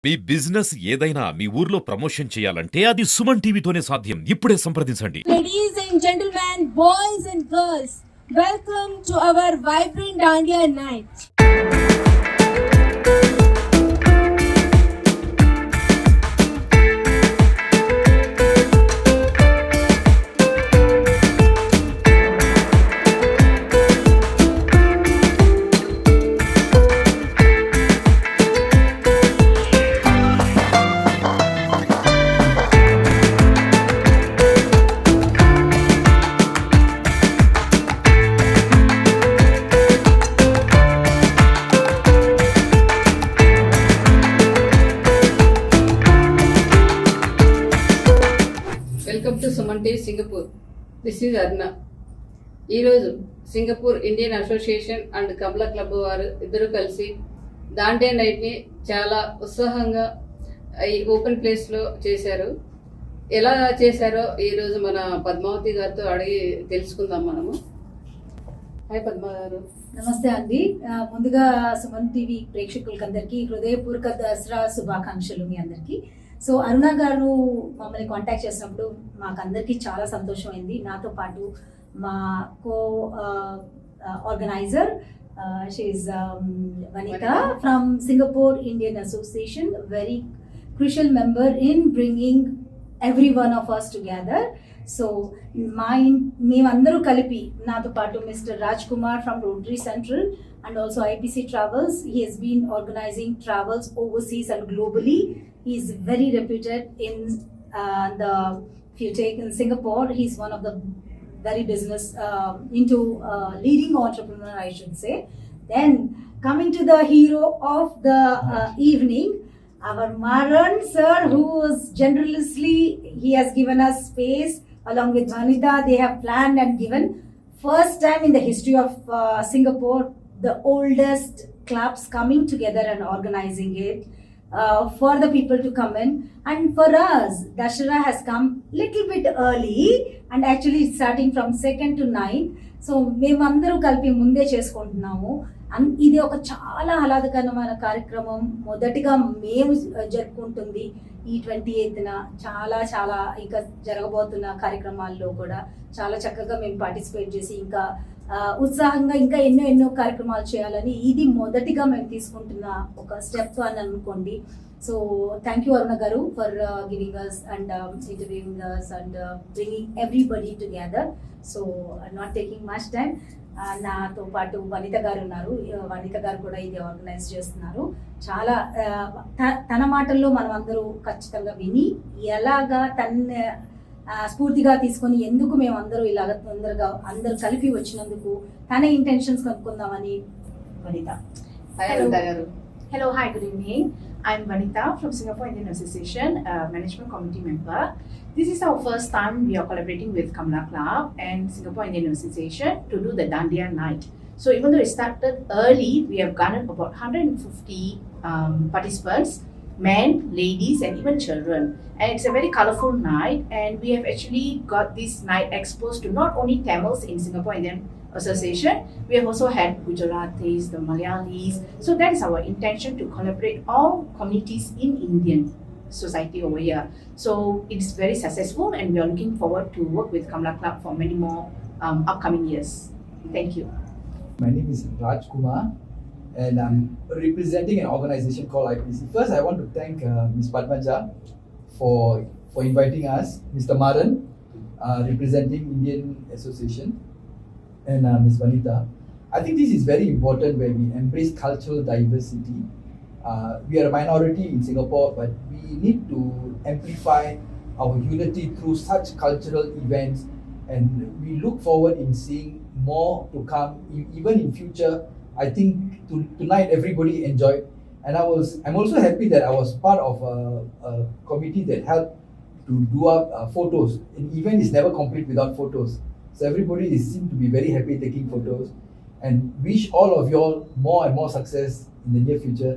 మీ business ఏదైనా మీ ఊర్లో promotion చేయాలంటే అది సుమన్ టీవీతోనే సాధ్యం. ఇప్పుడే సంప్రదించండి. Ladies and gentlemen, boys and girls, welcome to our vibrant Dandiya night. Welcome to Suman TV Singapore. This is Arna. ఈరోజు Singapore Indian association and Kamala club వారు ఇద్దరు కలిసి దాండియా నైట్ని చాలా ఉత్సాహంగా ఈ ఓపెన్ ప్లేస్లో చేశారు. ఎలా చేశారో ఈరోజు మన పద్మావతి గారితో అడిగి తెలుసుకుందాం మనము. హాయ్ పద్మ గారు. నమస్తే అండి. ముందుగా సుమన్ టీవీ ప్రేక్షకులకి అందరికీ హృదయపూర్వక దసరా శుభాకాంక్షలు మీ అందరికీ. సో అరుణ గారు మమ్మల్ని కాంటాక్ట్ చేసినప్పుడు మాకు అందరికీ చాలా సంతోషం అయింది. నాతో పాటు మా co organiser she Vanitha from Singapore Indian association, very crucial member in bringing every one of us together. So మేమందరూ కలిపి నాతో పాటు mister Raj Kumar from Rotary Central and also IPC Travels. He has been organizing travels overseas and globally. He is very reputed in if you take in Singapore, he's one of the very business into leading entrepreneur, I should say. Then coming to the hero of the evening, our Maran sir, who is generously, he has given us space along with Vanita. They have planned and given first time in the history of Singapore, the oldest clubs coming together and organizing it for the people to come in. And for us, Dashara has come little bit early and actually starting from 2nd to 9th. So మేమందరూ కలిపి ముందే చేసుకుంటున్నాము. ఇది ఒక చాలా ఆహ్లాదకరమైన కార్యక్రమం. మొదటిగా మేము జరుపుకుంటుంది ఈ 28న. చాలా చాలా ఇంకా జరగబోతున్న కార్యక్రమాల్లో కూడా చాలా చక్కగా మేము పార్టిసిపేట్ చేసి ఇంకా ఉత్సాహంగా ఇంకా ఎన్నో కార్యక్రమాలు చేయాలని ఇది మొదటిగా మేము తీసుకుంటున్న ఒక స్టెప్ అని అనుకోండి. సో థ్యాంక్ యూ అరుణ గారు for giving us and interviewing us and bringing everybody together. So not taking much time, నాతో పాటు వనిత గారు ఉన్నారు. వనిత గారు కూడా ఇది ఆర్గనైజ్ చేస్తున్నారు. చాలా తన మాటల్లో మనం అందరూ ఖచ్చితంగా విని ఎలాగా స్ఫూర్తిగా తీసుకొని ఎందుకు మేము అందరూ ఇలాగ తొందరగా అందరూ కలిపి వచ్చినందుకు తన ఇంటెన్షన్స్ కనుక్కుందామని. వనిత. Hello, hi, good evening. I'm Vanita from Singapore Indian Association, Management Committee member. This is our first time we are collaborating with Kamala Club and Singapore Indian Association to do the Dandiya night. So even though it started early, we have garnered about 150 participants, men, ladies and even children. And it's a very colorful night, and we have actually got this night exposed to not only Tamils in Singapore Indian Association, we have also had Gujaratis, the Malayalis. So that is our intention, to collaborate all communities in Indian society over here. So it's very successful and we are looking forward to work with Kamala Club for many more upcoming years. Thank you. My name is Raj Kumar and I'm representing an organization called IPC. First, I want to thank Ms. Padmaja for inviting us, Mr. Maran, representing Indian Association, and Ms. Vanita. I think this is very important where we embrace cultural diversity. We are a minority in Singapore, but we need to amplify our unity through such cultural events, and we look forward in seeing more to come, even in future. I think tonight everybody enjoyed, and I'm also happy that I was part of a committee that helped to do up photos. An event is never complete without photos. So everybody seemed to be very happy taking photos, and wish all of you all more and more success in the near future.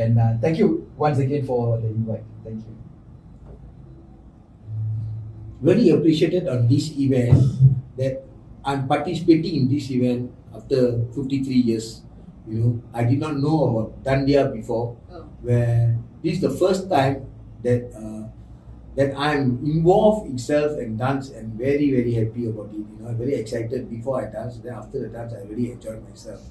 And thank you once again for the invite. Thank you. Very appreciated on this event that I'm participating in this event after 53 years. I did not know about Dandiya before, Oh. where this is the first time that that I'm involved itself and dance, and very very happy about it. Very excited before I dance. Then after the dance, I really enjoyed myself.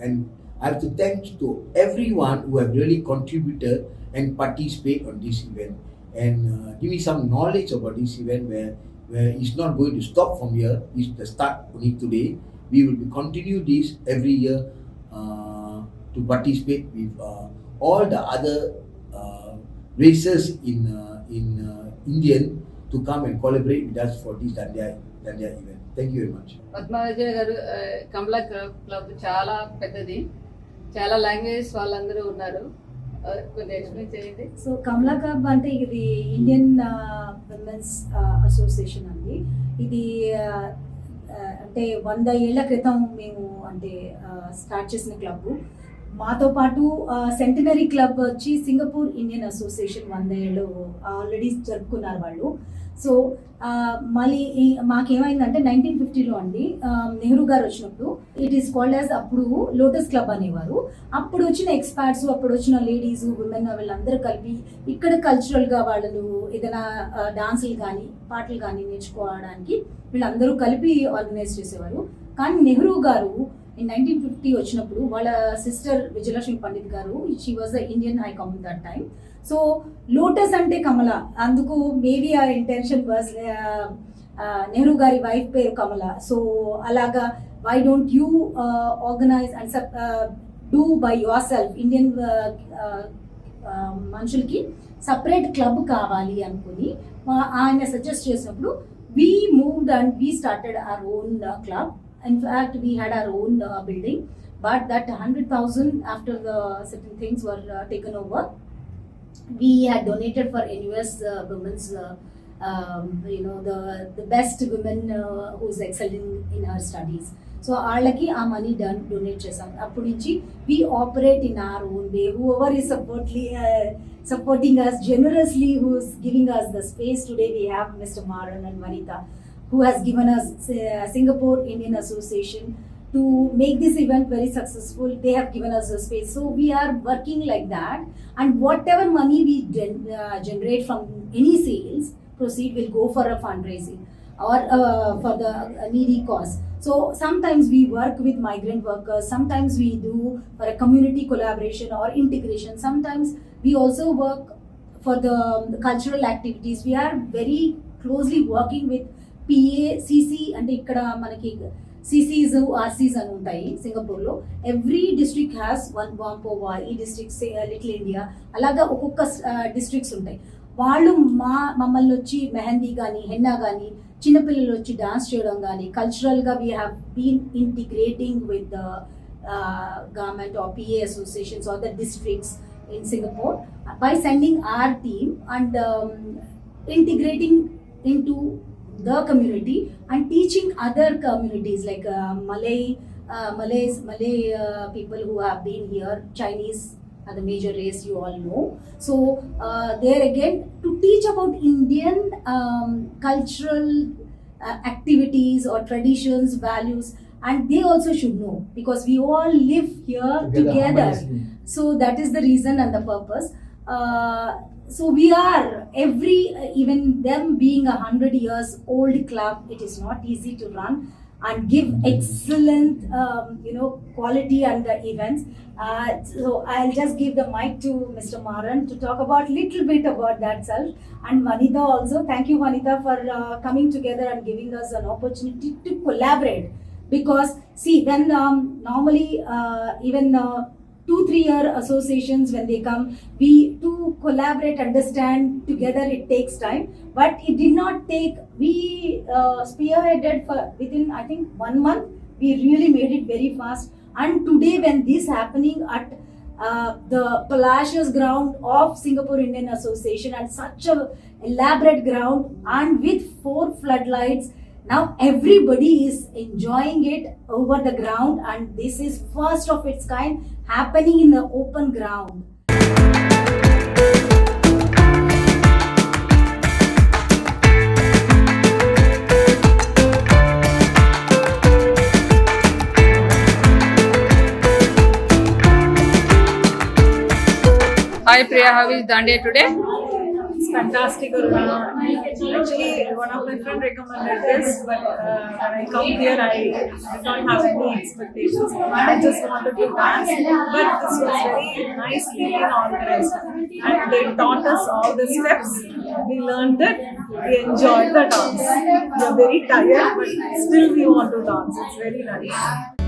And I have to thank to everyone who have really contributed and participate on this event, and give me some knowledge about this event where it's not going to stop from here. It's the start only today. We will continue this every year to participate with all the other races in Indian to come and collaborate with us for this Dandiya event. Thank you very much. పద్మవిజయ గారు కమలా club చాలా పెద్దది, చాలా languages వాళ్ళందరూ ఉన్నారు. కొంచెం explain చేయండి. So కమలా club అంటే ఇది ఇండియన్ విమెన్స్ అసోసియేషన్ అండి. ఇది అంటే 100 ఏళ్ల క్రితం మేము అంటే స్టార్ట్ చేసిన క్లబ్. మాతో పాటు సెంటినరీ క్లబ్ వచ్చి సింగపూర్ ఇండియన్ అసోసియేషన్ 100 ఏళ్ళు ఆల్రెడీ జరుపుకున్నారు వాళ్ళు. సో మళ్ళీ మాకేమైందంటే 1950లో అండి నెహ్రూ గారు వచ్చినప్పుడు ఇట్ ఈస్ కాల్డ్ యాజ్ అప్పుడు లోటస్ క్లబ్ అనేవారు. అప్పుడు వచ్చిన ఎక్స్పర్ట్స్, అప్పుడు వచ్చిన లేడీస్, విమెన్ వీళ్ళందరూ కలిపి ఇక్కడ కల్చరల్గా వాళ్ళు ఏదైనా డాన్సులు కానీ పాటలు కానీ నేర్చుకోవడానికి వీళ్ళందరూ కలిపి ఆర్గనైజ్ చేసేవారు. కానీ నెహ్రూ గారు ఇన్ 1950 వచ్చినప్పుడు వాళ్ళ సిస్టర్ విజయలక్ష్మి పండిత్ గారు, she was the Indian high command that time. So lotus అంటే కమల, అందుకు మేబీ ఆ ఇంటెన్షన్ వాజ్ నెహ్రూ గారి వైఫ్ పేరు కమల. సో అలాగా why don't you organise and do by yourself, Indian మనుషులకి సపరేట్ క్లబ్ కావాలి అనుకుని ఆయన సజెస్ట్ చేసినప్పుడు we moved and we started our own club. In fact, we had our own building, but that 100,000 after the certain things were taken over, we had donated for NUS women's, the best women who's excelling in her studies. So వాళ్ళకి ఆ money donate చేసాం. అప్పటి నుంచి we operate in our own way. Whoever is supporting us generously, who is giving us the space today, we have Mr. Maran and Vanita, who has given us Singapore Indian Association to make this event very successful. They have given us a space, so we are working like that, and whatever money we generate from any sales proceed will go for a fundraising or for the needy cause. So sometimes we work with migrant workers, sometimes we do for a community collaboration or integration, sometimes we also work for the cultural activities. We are very closely working with PA, CC, and ikkada manaki CCs, RCs అని ఉంటాయి సింగపూర్లో. Every district has one వాంపోవా, ఈ district little India, అలాగా ఒక్కొక్క districts ఉంటాయి. వాళ్ళు మమ్మల్ని వచ్చి మెహందీ కానీ హెన్నా కానీ చిన్నపిల్లలు వచ్చి డాన్స్ చేయడం కానీ కల్చరల్గా we have been integrating with the government or PA associations or the districts in Singapore by sending our team and integrating into the community and teaching other communities like Malay people who have been here, Chinese are the major race, you all know. So there again to teach about Indian cultural activities or traditions, values, and they also should know because we all live here together. So that is the reason and the purpose. So we are even them being 100 years old club, it is not easy to run and give excellent quality and the events. So I'll just give the mic to Mr. Maran to talk about little bit about that self, and Vanita also. Thank you Vanita for coming together and giving us an opportunity to collaborate, because see when normally even 2-3 year associations when they come, we to collaborate, understand together, it takes time, but it did not take. We spearheaded for within I think 1 month. We really made it very fast, and today when this happening at the Palacios ground of Singapore Indian Association, and such a elaborate ground and with 4 floodlights, now everybody is enjoying it over the ground, and this is first of its kind happening in the open ground. Hi Priya, how is Dandiya today? It's fantastic, Aruna. Actually, one of my friends recommended this, but when I come here, I don't have any expectations. I just wanted to dance, but this was very nicely organized, and they taught us all the steps. We learned it. We enjoyed the dance. We are very tired, but still we want to dance. It's very nice.